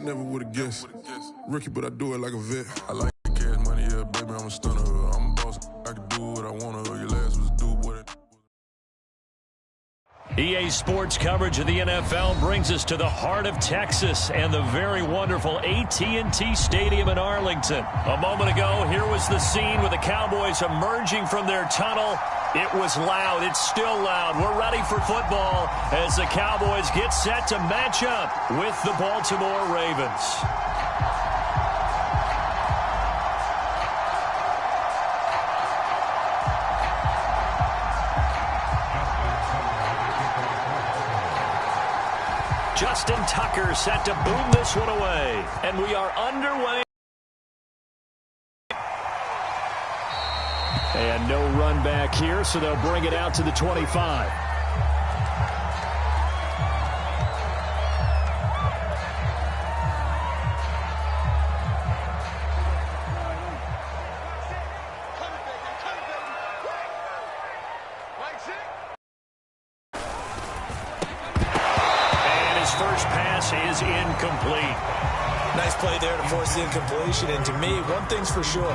never would've guessed. Rookie, but I do it like a vet. I like cash money, yeah, baby, I'm a stunner. I'm a boss, I can do what I wanna. Your last was a dude, boy. EA Sports coverage of the NFL brings us to the heart of Texas and the very wonderful AT&T Stadium in Arlington. A moment ago, here was the scene with the Cowboys emerging from their tunnel. It was loud. It's still loud. We're ready for football as the Cowboys get set to match up with the Baltimore Ravens. Justin Tucker set to boom this one away. And we are underway. And no run back here, so they'll bring it out to the 25. Is incomplete. Nice play there to force the incompletion, and to me, one thing's for sure.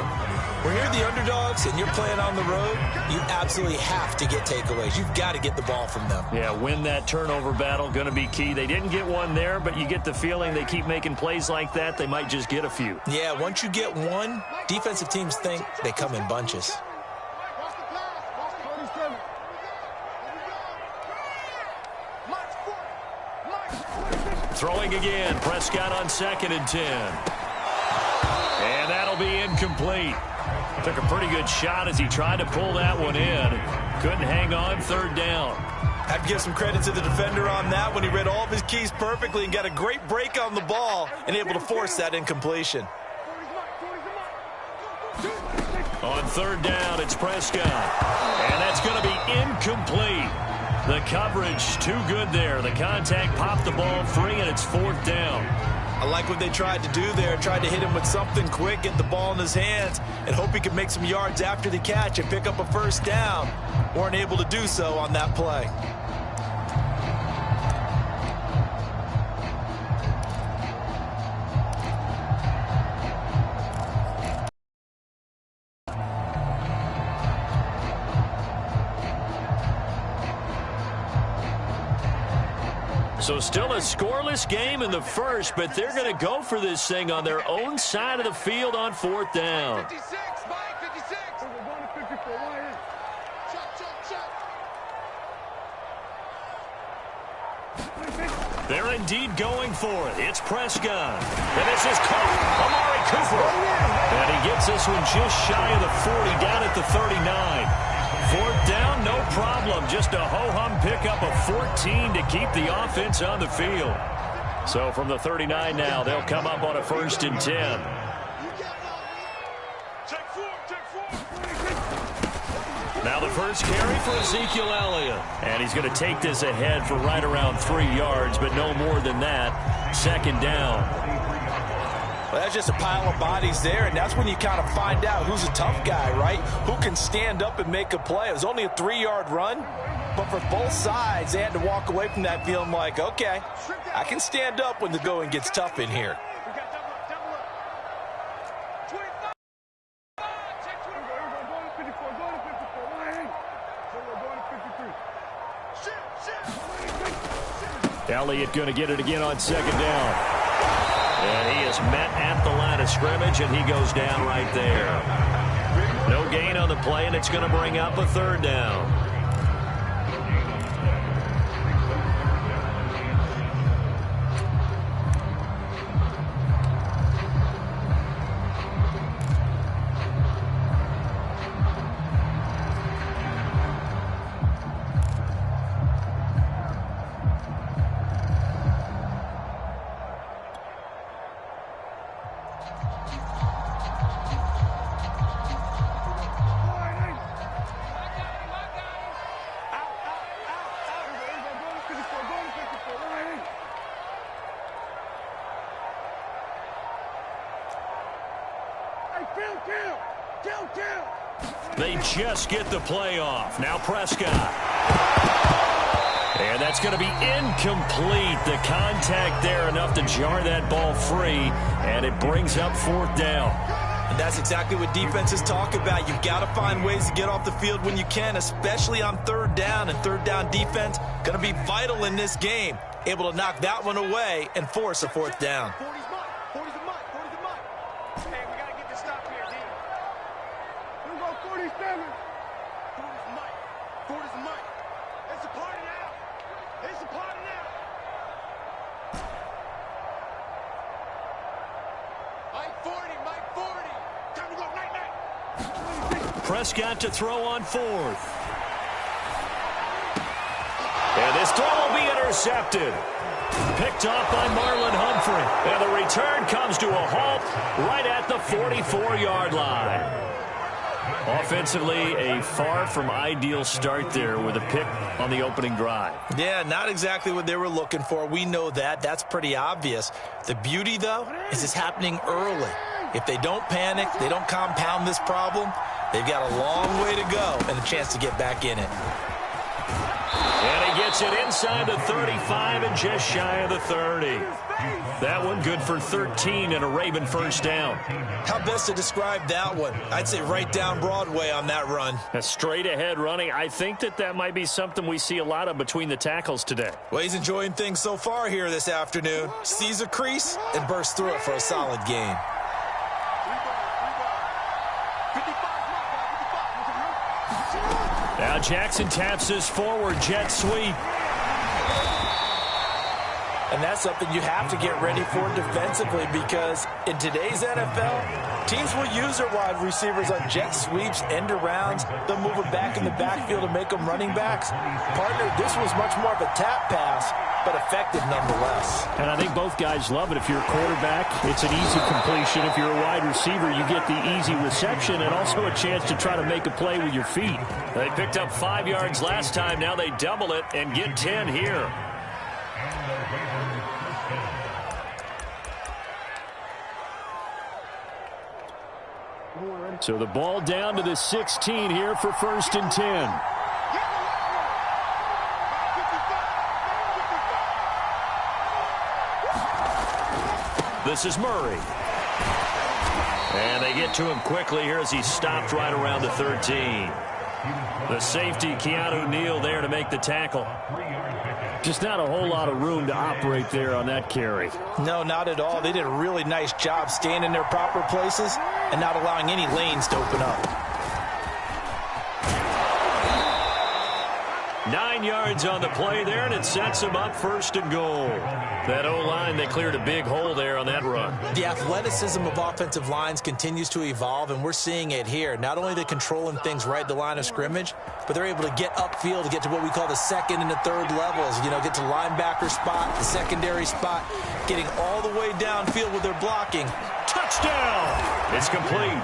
When you're the underdogs and you're playing on the road, you absolutely have to get takeaways. You've got to get the ball from them. Yeah, win that turnover battle, going to be key. They didn't get one there, but you get the feeling they keep making plays like that, they might just get a few. Yeah, once you get one, defensive teams think they come in bunches. Throwing again, Prescott on 2nd and 10. And that'll be incomplete. Took a pretty good shot as he tried to pull that one in. Couldn't hang on, 3rd down. I'd give some credit to the defender on that when he read all of his keys perfectly and got a great break on the ball and able to force that incompletion. On 3rd down, it's Prescott. And that's going to be incomplete. The coverage too good there. The contact popped the ball free, and it's 4th down. I like what they tried to do there. Tried to hit him with something quick, get the ball in his hands, and hope he could make some yards after the catch and pick up a 1st down. Weren't able to do so on that play. So still a scoreless game in the first, but they're going to go for this thing on their own side of the field on 4th down. 56, Mike, 56. They're indeed going for it. It's Prescott. And this is caught. Amari Cooper. And he gets this one just shy of the 40, down at the 39. 4th down, no problem. Just a ho-hum pickup of 14 to keep the offense on the field. So from the 39 now, they'll come up on a 1st and 10. Now the first carry for Ezekiel Elliott. And he's going to take this ahead for right around 3 yards, but no more than that. 2nd down. Well, that's just a pile of bodies there, and that's when you kind of find out who's a tough guy, right? Who can stand up and make a play. It was only a 3-yard run, but for both sides, they had to walk away from that feeling like, okay, I can stand up when the going gets tough in here. Elliott going to get it again on 2nd down. And he is met at the line of scrimmage, and he goes down right there. No gain on the play, and it's going to bring up a 3rd down. They just get the play off. Now Prescott. And that's going to be incomplete. The contact there enough to jar that ball free, and it brings up 4th down. And that's exactly what defenses talk about. You've got to find ways to get off the field when you can, especially on 3rd down. And 3rd down defense going to be vital in this game. Able to knock that one away and force a 4th down. 40's mine. 40's a mine. 40's a mine. Hey, we got to get this stop here, D. Here we go, 47. 40's a mine. 40's a mine. It's a party now. It's a party now. Mike 40, Mike 40. Time to go, night, night. Prescott to throw on 4th. And this throw will be intercepted. Picked off by Marlon Humphrey. And the return comes to a halt right at the 44-yard line. Offensively, a far from ideal start there with a pick on the opening drive. Yeah, not exactly what they were looking for. We know that. That's pretty obvious. The beauty, though, is it's happening early. If they don't panic, they don't compound this problem, they've got a long way to go and a chance to get back in it. And he gets it inside the 35 and just shy of the 30. That one good for 13 and a Raven 1st down. How best to describe that one? I'd say right down Broadway on that run. A straight ahead running. I think that might be something we see a lot of between the tackles today. Well, he's enjoying things so far here this afternoon. Sees a crease and bursts through it for a solid gain. Now Jackson taps this forward jet sweep. And that's something you have to get ready for defensively because in today's NFL, teams will use their wide receivers on jet sweeps, end arounds. They'll move them back in the backfield and make them running backs. Partner, this was much more of a tap pass, but effective nonetheless. And I think both guys love it. If you're a quarterback, it's an easy completion. If you're a wide receiver, you get the easy reception and also a chance to try to make a play with your feet. They picked up 5 yards last time. Now they double it and get 10 here. So the ball down to the 16 here for 1st and 10. This is Murray. And they get to him quickly here as he stopped right around the 13. The safety, Keanu Neal, there to make the tackle. Just not a whole lot of room to operate there on that carry. No, not at all. They did a really nice job staying in their proper places and not allowing any lanes to open up. 9 yards on the play there, and it sets them up 1st and goal. That O-line, they cleared a big hole there on that run. The athleticism of offensive lines continues to evolve, and we're seeing it here. Not only the controlling things right at the line of scrimmage, but they're able to get upfield to get to what we call the 2nd and the 3rd levels. You know, get to linebacker spot, the secondary spot, getting all the way downfield with their blocking. Touchdown! It's complete.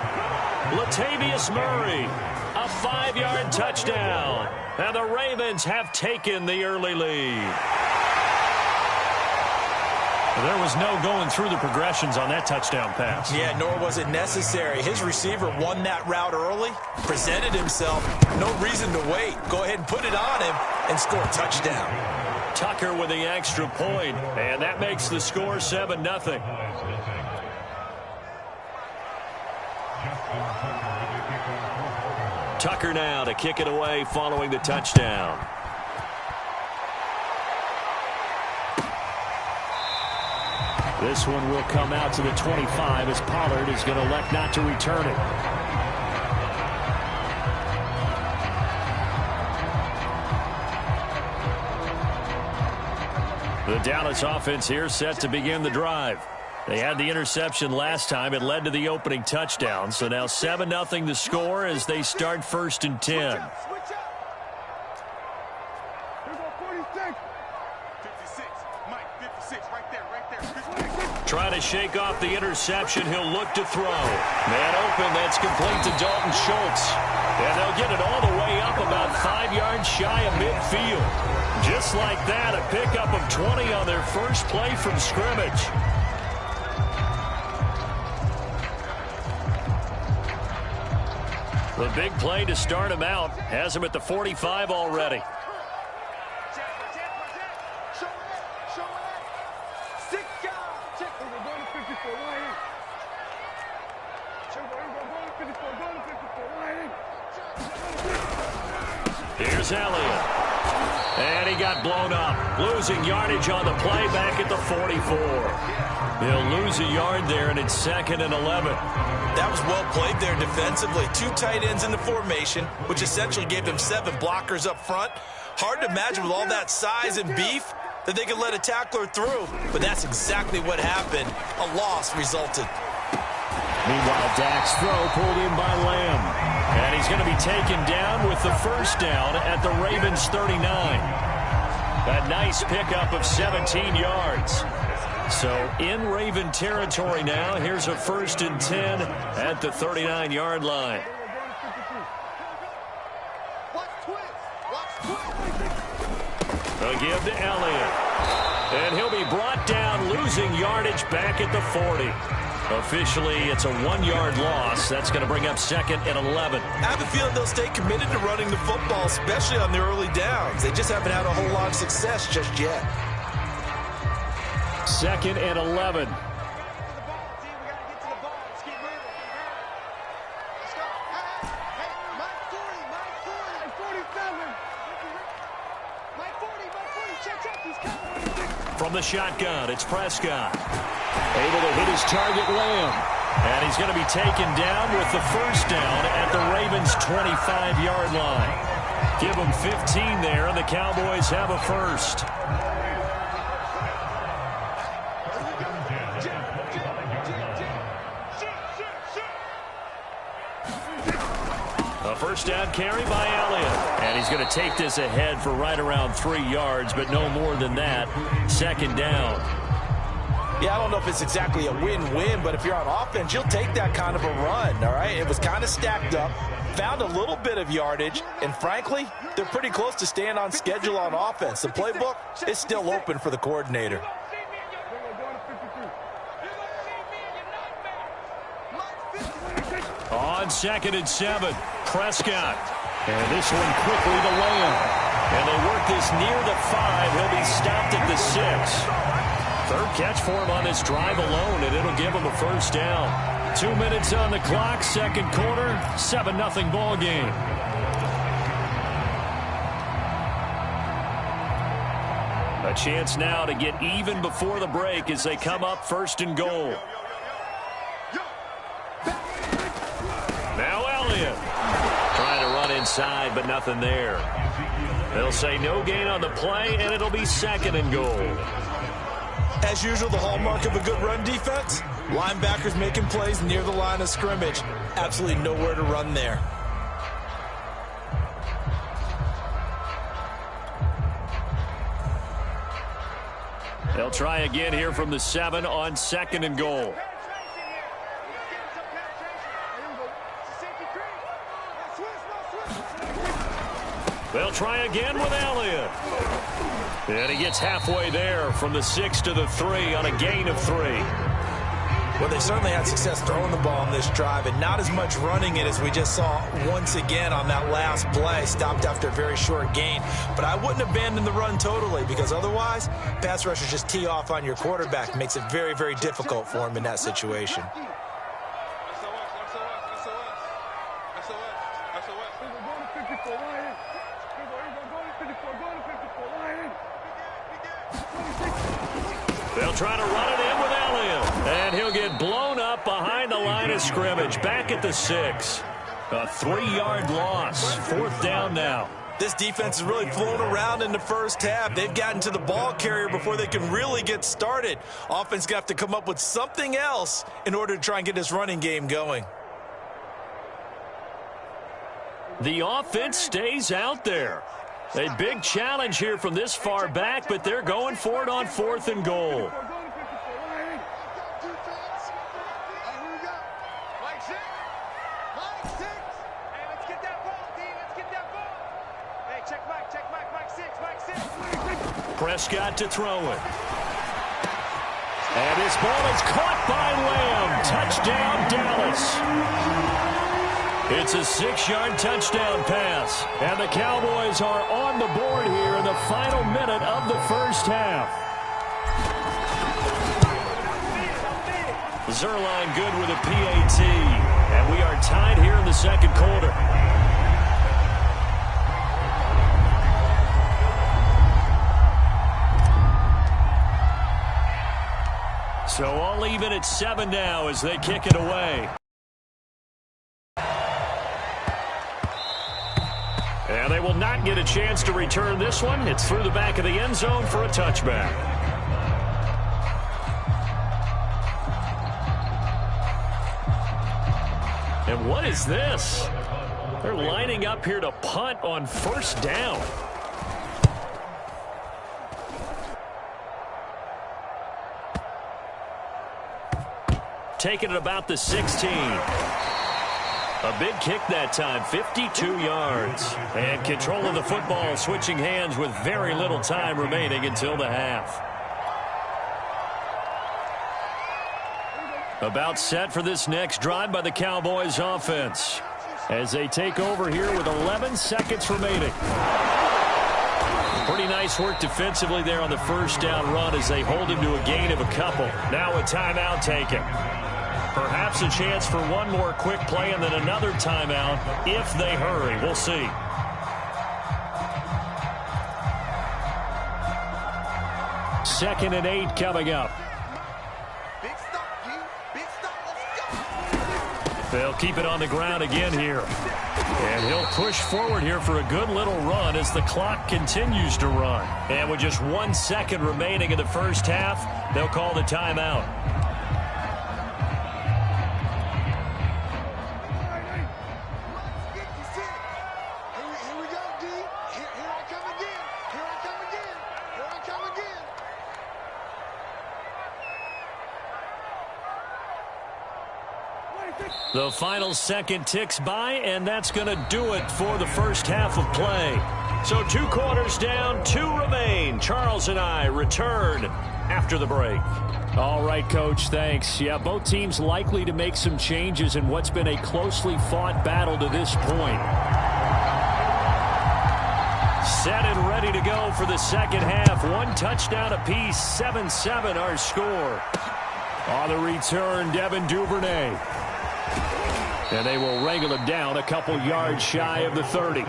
Latavius Murray, a 5-yard touchdown. And the Ravens have taken the early lead. There was no going through the progressions on that touchdown pass. Yeah, nor was it necessary. His receiver won that route early, presented himself, no reason to wait. Go ahead and put it on him and score a touchdown. Tucker with the extra point, and that makes the score 7-0. Tucker now to kick it away following the touchdown. This one will come out to the 25 as Pollard is going to elect not to return it. The Dallas offense here set to begin the drive. They had the interception last time. It led to the opening touchdown. So now 7-0 the score as they start 1st and 10. Switch up. Here we go, 46. 56. Mike, 56. Right there, right there. 56. Trying to shake off the interception. He'll look to throw. Man open. That's complete to Dalton Schultz. And they'll get it all the way up about 5 yards shy of midfield. Just like that, a pickup of 20 on their first play from scrimmage. The big play to start him out has him at the 45 already. Here's Elliott. And he got blown up. Losing yardage on the play back at the 44. He'll lose a yard there, and it's 2nd and 11. That was well played there defensively. 2 tight ends in the formation, which essentially gave them 7 blockers up front. Hard to imagine with all that size and beef that they could let a tackler through. But that's exactly what happened. A loss resulted. Meanwhile, Dak's throw pulled in by Lamb. And he's going to be taken down with the first down at the Ravens 39. A nice pickup of 17 yards. So in Raven territory now. Here's a 1st and 10 at the 39-yard line. A give to Elliott. And he'll be brought down, losing yardage back at the 40. Officially, it's a 1-yard loss. That's going to bring up 2nd and 11. I have a feeling they'll stay committed to running the football, especially on the early downs. They just haven't had a whole lot of success just yet. 2nd and 11. From the shotgun, it's Prescott. Able to hit his target, Lamb. And he's going to be taken down with the first down at the Ravens' 25-yard line. Give them 15 there, and the Cowboys have a first. A first down carry by Elliott. And he's going to take this ahead for right around 3 yards, but no more than that. 2nd down. Yeah, I don't know if it's exactly a win-win, but if you're on offense, you'll take that kind of a run, all right? It was kind of stacked up, found a little bit of yardage, and frankly, they're pretty close to staying on schedule on offense. The playbook is still open for the coordinator. On 2nd and 7, Prescott. And this one quickly to Lamb. And they work this near the 5. He'll be stopped at the 6. 3rd catch for him on this drive alone, and it'll give him a first down. 2 minutes on the clock, 2nd quarter, 7-0 ball game. A chance now to get even before the break as they come up 1st and goal. Now Elliott trying to run inside, but nothing there. They'll say no gain on the play, and it'll be 2nd and goal. As usual, the hallmark of a good run defense, linebackers making plays near the line of scrimmage. Absolutely nowhere to run there. They'll try again here from the 7 on 2nd and goal. They'll try again with Elliott. And he gets halfway there from the 6 to the 3 on a gain of 3. Well, they certainly had success throwing the ball on this drive, and not as much running it as we just saw once again on that last play. Stopped after a very short gain. But I wouldn't abandon the run totally, because otherwise, pass rushers just tee off on your quarterback. It makes it very, very difficult for him in that situation. They'll try to run it in with Elliott. And he'll get blown up behind the line of scrimmage. Back at the 6. A 3-yard loss. 4th down now. This defense has really flown around in the first half. They've gotten to the ball carrier before they can really get started. Offense got to come up with something else in order to try and get this running game going. The offense stays out there. A big challenge here from this far back, but they're going for it on 4th and goal. Prescott to throw it. And this ball is caught by Lamb. Touchdown, Dallas. It's a 6-yard touchdown pass. And the Cowboys are on the board here in the final minute of the first half. Zuerlein good with a PAT. And we are tied here in the second quarter. So all even at 7 now as they kick it away. And they will not get a chance to return this one. It's through the back of the end zone for a touchback. And what is this? They're lining up here to punt on first down. Taking it about the 16. A big kick that time, 52 yards. And control of the football, switching hands with very little time remaining until the half. About set for this next drive by the Cowboys offense as they take over here with 11 seconds remaining. Pretty nice work defensively there on the first down run as they hold him to a gain of a couple. Now a timeout taken. Perhaps a chance for one more quick play and then another timeout if they hurry. We'll see. Second and 8 coming up. They'll keep it on the ground again here. And he'll push forward here for a good little run as the clock continues to run. And with just 1 second remaining in the first half, they'll call the timeout. The final second ticks by, and that's going to do it for the first half of play. So 2 quarters down, 2 remain. Charles and I return after the break. All right, Coach, thanks. Yeah, both teams likely to make some changes in what's been a closely fought battle to this point. Set and ready to go for the second half. 1 touchdown apiece, 7-7 our score. On the return, Devin Duvernay. And they will wrangle him down a couple yards shy of the 30.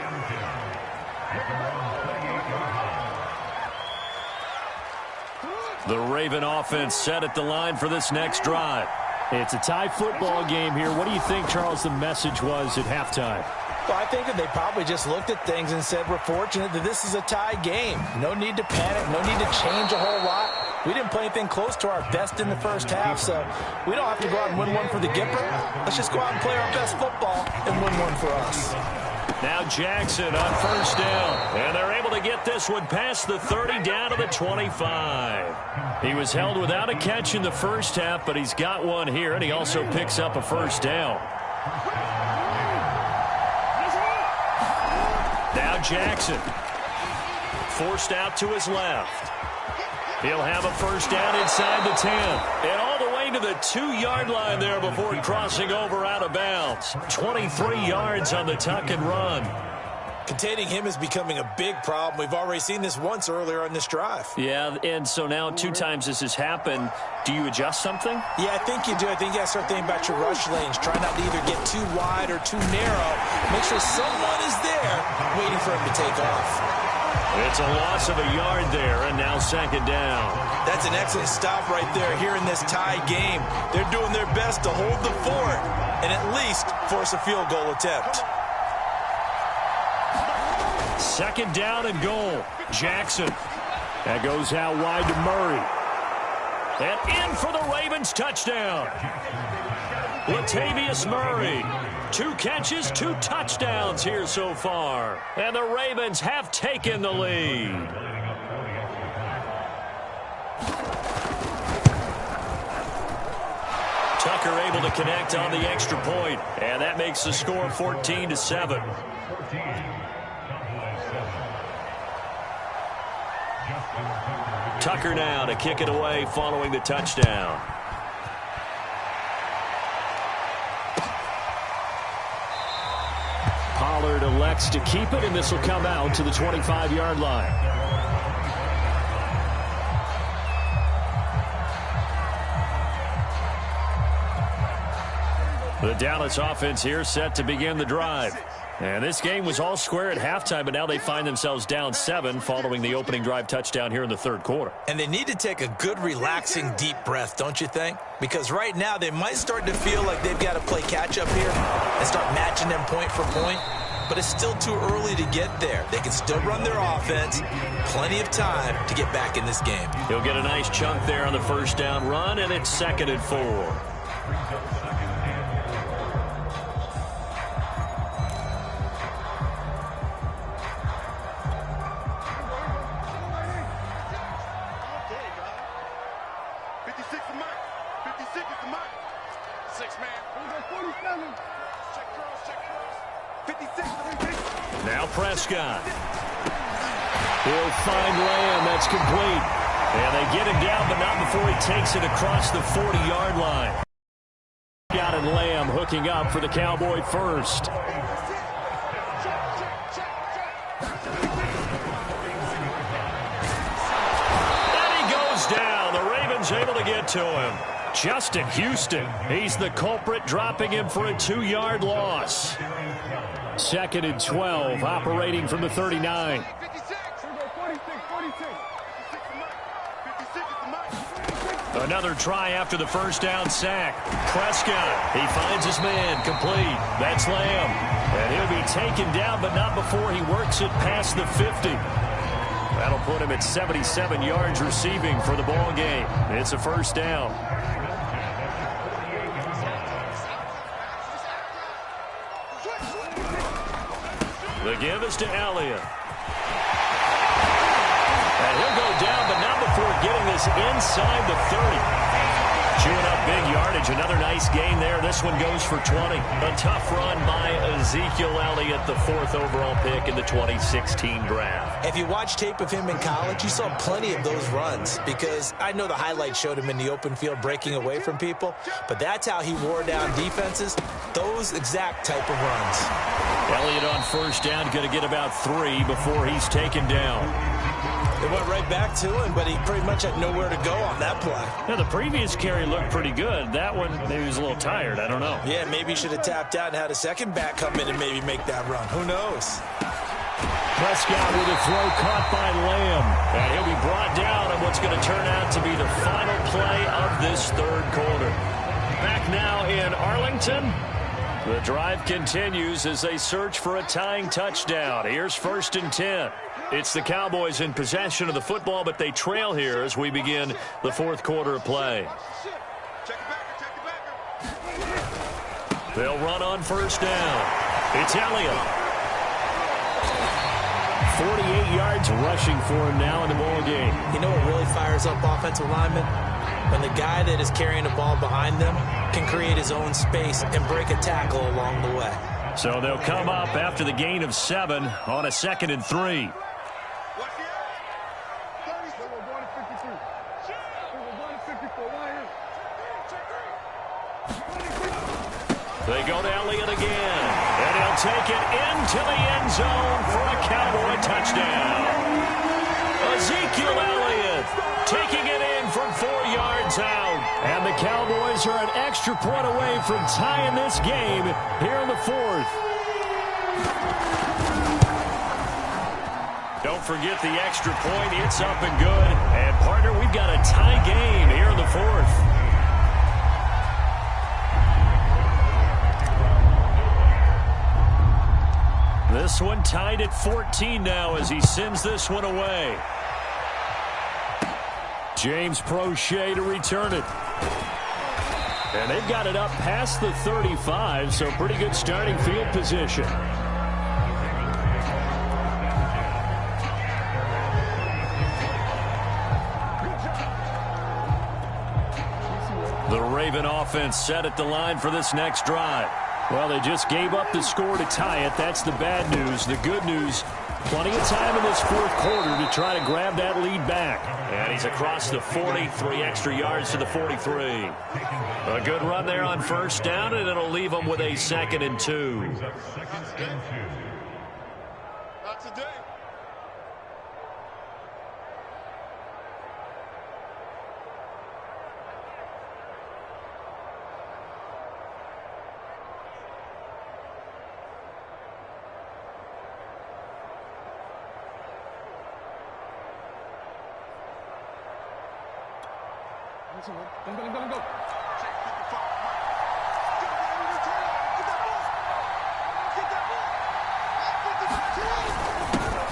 The Raven offense set at the line for this next drive. It's a tie football game here. What do you think, Charles, the message was at halftime? Well, I think that they probably just looked at things and said, we're fortunate that this is a tie game. No need to panic. No need to change a whole lot. We didn't play anything close to our best in the first half, so we don't have to go out and win one for the Gipper. Let's just go out and play our best football and win one for us. Now Jackson on first down, and they're able to get this one past the 30 down to the 25. He was held without a catch in the first half, but he's got one here, and he also picks up a first down. Now Jackson, forced out to his left. He'll have a first down inside the 10. And all the way to the 2-yard line there before crossing over out of bounds. 23 yards on the tuck and run. Containing him is becoming a big problem. We've already seen this once earlier on this drive. Yeah, and so now 2 times this has happened. Do you adjust something? Yeah, I think you do. I think you got to start thinking about your rush lanes. Try not to either get too wide or too narrow. Make sure someone is there waiting for him to take off. It's a loss of a yard there, and now second down. That's an excellent stop right there here in this tie game. They're doing their best to hold the fort and at least force a field goal attempt. Second down and goal. Jackson. That goes out wide to Murray. And in for the Ravens touchdown. Latavius Murray. 2 catches, 2 touchdowns here so far. And the Ravens have taken the lead. Tucker able to connect on the extra point. And that makes the score 14-7. Tucker now to kick it away following the touchdown. Pollard elects to keep it, and this will come out to the 25-yard line. The Dallas offense here set to begin the drive. And this game was all square at halftime, but now they find themselves down 7 following the opening drive touchdown here in the third quarter. And they need to take a good, relaxing, deep breath, don't you think? Because right now they might start to feel like they've got to play catch-up here and start matching them point for point. But it's still too early to get there. They can still run their offense. Plenty of time to get back in this game. He'll get a nice chunk there on the first down run, and it's 2nd and 4. Now Prescott. He'll find Lamb. That's complete. And they get him down, but not before he takes it across the 40-yard line. Got it, Lamb hooking up for the Cowboy first. And he goes down. The Ravens able to get to him. Justin Houston, he's the culprit, dropping him for a 2-yard loss. 2nd and 12, operating from the 39. Another try after the first down sack. Prescott, he finds his man, complete. That's Lamb. And he'll be taken down, but not before he works it past the 50. That'll put him at 77 yards receiving for the ball game. It's a first down. The give is to Elliott. And he'll go down, but not before getting this inside the 30. Chewing up big yardage. Another nice gain there. This one goes for 20. A tough run by Ezekiel Elliott, the 4th overall pick in the 2016 draft. If you watch tape of him in college, you saw plenty of those runs, because I know the highlights showed him in the open field breaking away from people, but that's how he wore down defenses, those exact type of runs. Elliott on first down, going to get about 3 before he's taken down. It went right back to him, but he pretty much had nowhere to go on that play. Now, the previous carry looked pretty good. That one, maybe he was a little tired. I don't know. Yeah, maybe he should have tapped out and had a second back come in and maybe make that run. Who knows? Prescott with a throw caught by Lamb. And he'll be brought down on what's going to turn out to be the final play of this third quarter. Back now in Arlington. The drive continues as they search for a tying touchdown. Here's 1st and 10. It's the Cowboys in possession of the football, but they trail here as we begin the fourth quarter of play. They'll run on first down. It's Elliott. 48 yards rushing for him now in the ball game. You know what really fires up offensive linemen? When the guy that is carrying the ball behind them can create his own space and break a tackle along the way. So they'll come up after the gain of 7 on a 2nd and 3. They go to Elliott again, and he'll take it into the end zone for a Cowboy touchdown. Ezekiel Elliott taking it in from 4 yards out, and the Cowboys are an extra point away from tying this game here in the 4th. Don't forget the extra point. It's up and good. And, partner, we've got a tie game here in the 4th. This one tied at 14 now as he sends this one away. James Prochet to return it. And they've got it up past the 35, so pretty good starting field position. The Raven offense set at the line for this next drive. Well, they just gave up the score to tie it. That's the bad news. The good news, plenty of time in this fourth quarter to try to grab that lead back. And he's across the 40, 3 extra yards to the 43. A good run there on first down, and it'll leave them with a 2nd and 2. Not today.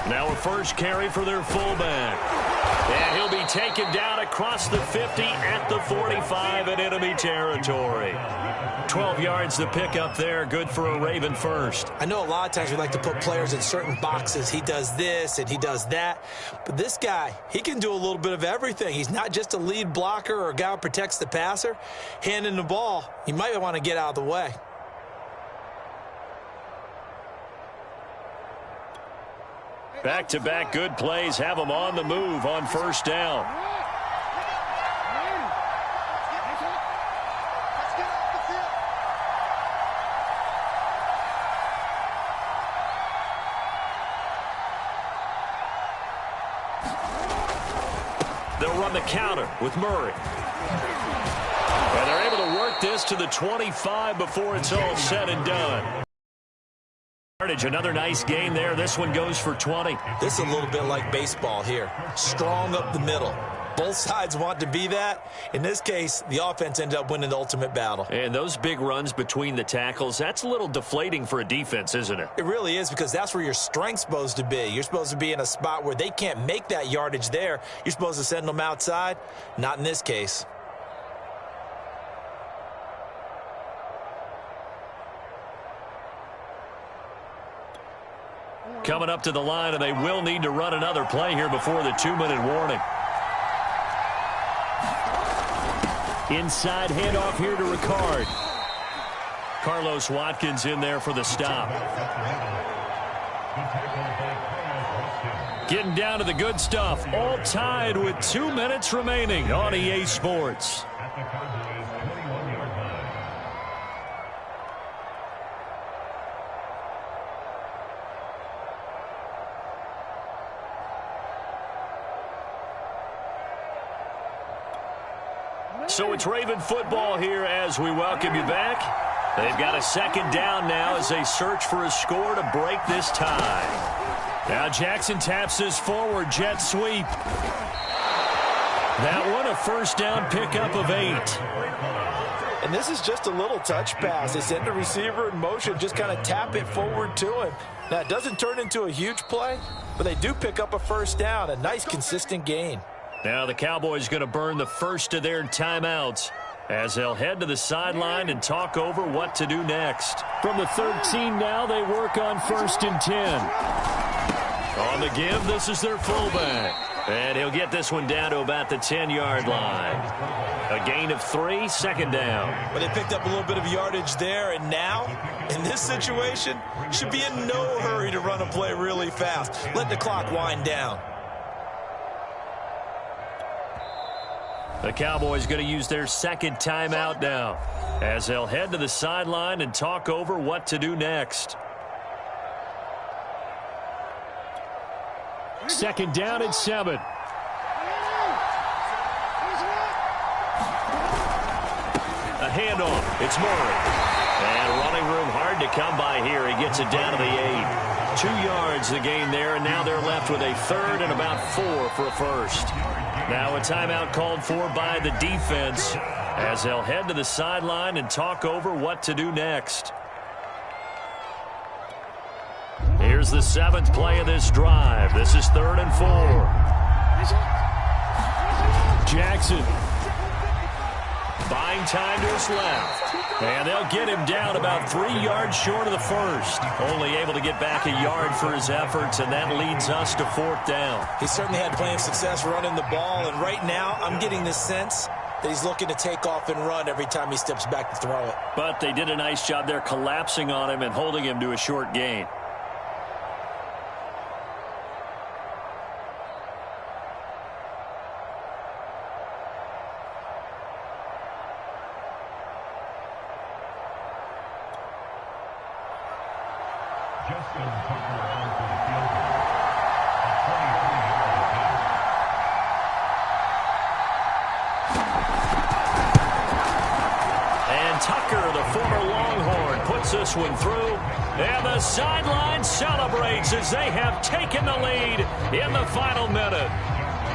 Now a first carry for their fullback. And he'll be taken down across the 50 at the 45 in enemy territory. 12 yards to pick up there. Good for a Raven first. I know a lot of times we like to put players in certain boxes. He does this and he does that. But this guy, he can do a little bit of everything. He's not just a lead blocker or a guy who protects the passer. Handing the ball, you might want to get out of the way. Back-to-back good plays have them on the move on first down. They'll run the counter with Murray. And they're able to work this to the 25 before it's all said and done. Another nice gain there. This one goes for 20. This is a little bit like baseball here. Strong up the middle. Both sides want to be that. In this case, the offense ended up winning the ultimate battle. And those big runs between the tackles, that's a little deflating for a defense, isn't it? It really is, because that's where your strength's supposed to be. You're supposed to be in a spot where they can't make that yardage there. You're supposed to send them outside. Not in this case. Coming up to the line, and they will need to run another play here before the 2-minute warning. Inside handoff here to Ricard. Carlos Watkins in there for the stop. Getting down to the good stuff. All tied with 2 minutes remaining on EA Sports. So it's Raven football here as we welcome you back. They've got a second down now as they search for a score to break this tie. Now Jackson taps his forward jet sweep. That one a first down pickup of 8. And this is just a little touch pass. They send the receiver in motion, just kind of tap it forward to him. Now it doesn't turn into a huge play, but they do pick up a first down, a nice consistent gain. Now the Cowboys going to burn the first of their timeouts as they'll head to the sideline and talk over what to do next. From the 13 now, they work on 1st and 10. On the give, this is their fullback. And he'll get this one down to about the 10-yard line. A gain of 3, second down. But they picked up a little bit of yardage there, and now, in this situation, should be in no hurry to run a play really fast. Let the clock wind down. The Cowboys going to use their second timeout now as they'll head to the sideline and talk over what to do next. Second down at 7. A handoff. It's Murray. And running room hard to come by here. He gets it down to the 8. 2 yards the gain there, and now they're left with a third and about 4 for a first. Now a timeout called for by the defense as they'll head to the sideline and talk over what to do next. Here's the 7th play of this drive. This is 3rd and 4. Jackson buying time to his left. And they'll get him down about 3 yards short of the first. Only able to get back a yard for his efforts, and that leads us to 4th down. He certainly had plenty of success running the ball, and right now I'm getting the sense that he's looking to take off and run every time he steps back to throw it. But they did a nice job there collapsing on him and holding him to a short gain. This one through, and the sideline celebrates as they have taken the lead in the final minute.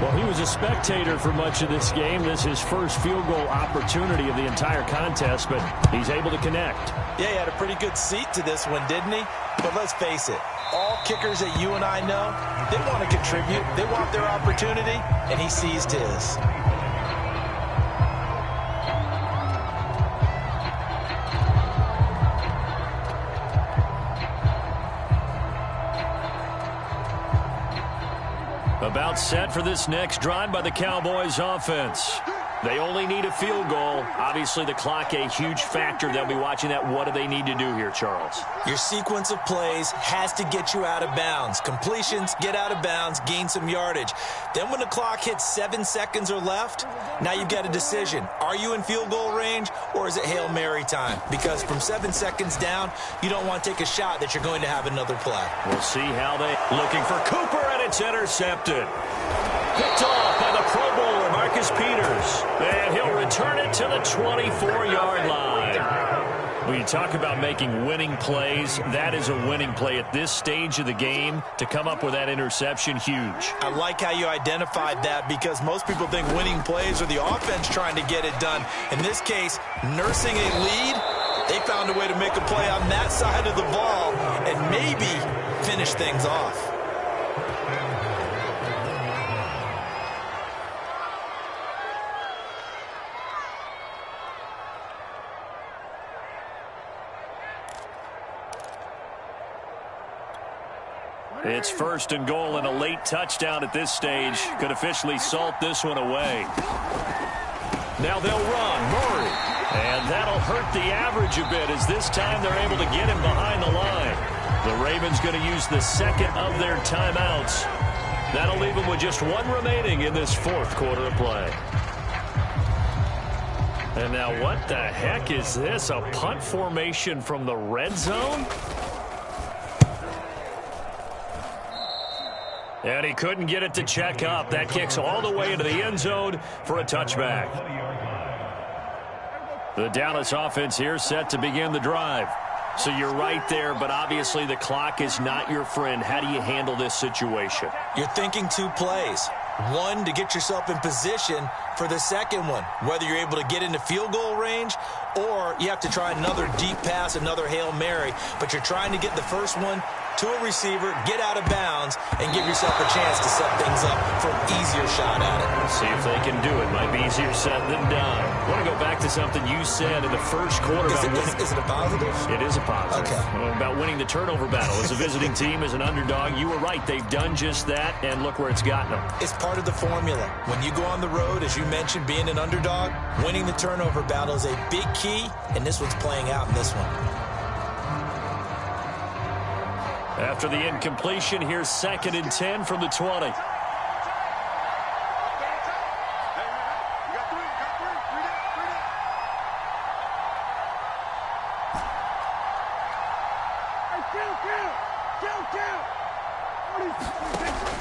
Well, he was a spectator for much of this game. This is his first field goal opportunity of the entire contest, but he's able to connect. Yeah, he had a pretty good seat to this one, didn't he? But let's face it, all kickers that you and I know, they want to contribute. They want their opportunity, and he seized his. About set for this next drive by the Cowboys offense. They only need a field goal. Obviously, the clock a huge factor. They'll be watching that. What do they need to do here, Charles? Your sequence of plays has to get you out of bounds. Completions, get out of bounds, gain some yardage. Then when the clock hits 7 seconds or left, now you've got a decision. Are you in field goal range, or is it Hail Mary time? Because from 7 seconds down, you don't want to take a shot that you're going to have another play. We'll see how they... Looking for Cooper, and it's intercepted. Picked off by the Pro Bowler, Marcus Peters. And he'll return it to the 24-yard line. When you talk about making winning plays, that is a winning play at this stage of the game. To come up with that interception, huge. I like how you identified that, because most people think winning plays are the offense trying to get it done. In this case, nursing a lead, they found a way to make a play on that side of the ball and maybe finish things off. It's first and goal, and a late touchdown at this stage could officially salt this one away. Now they'll run. Murray. And that'll hurt the average a bit, as this time they're able to get him behind the line. The Ravens going to use the second of their timeouts. That'll leave them with just one remaining in this fourth quarter of play. And now what the heck is this? A punt formation from the red zone? And he couldn't get it to check up. That kicks all the way into the end zone for a touchback. The Dallas offense here set to begin the drive. So you're right there, but obviously the clock is not your friend. How do you handle this situation? You're thinking 2 plays. One, to get yourself in position for the second one, whether you're able to get into field goal range or you have to try another deep pass, another Hail Mary, but you're trying to get the first one to a receiver, get out of bounds, and give yourself a chance to set things up for an easier shot at it. See if they can do it. Might be easier said than done. I want to go back to something you said in the first quarter. Is it a positive? It is a positive. Okay. About winning the turnover battle. As a visiting team, as an underdog, you were right. They've done just that, and look where it's gotten them. It's part of the formula. When you go on the road, as you mentioned, being an underdog, winning the turnover battle is a big key, and this one's playing out in this one. After the incompletion, here's 2nd and 10 from the 20.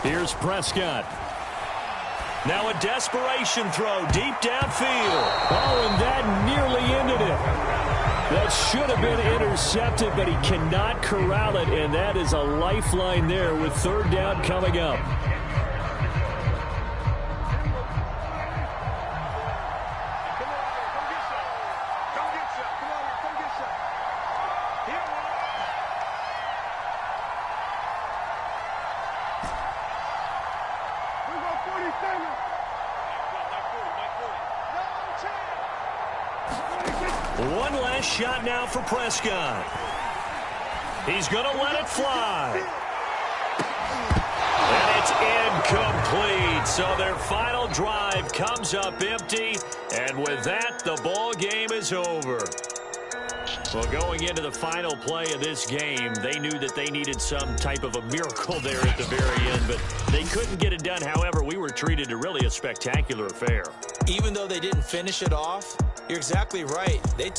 Here's Prescott. Now a desperation throw deep downfield. Oh, and that nearly ended it. That should have been intercepted, but he cannot corral it, and that is a lifeline there with 3rd down coming up. One last shot now for Prescott. He's going to let it fly. And it's incomplete. So their final drive comes up empty. And with that, the ball game is over. Well, going into the final play of this game, they knew that they needed some type of a miracle there at the very end, but they couldn't get it done. However, we were treated to really a spectacular affair. Even though they didn't finish it off, you're exactly right. They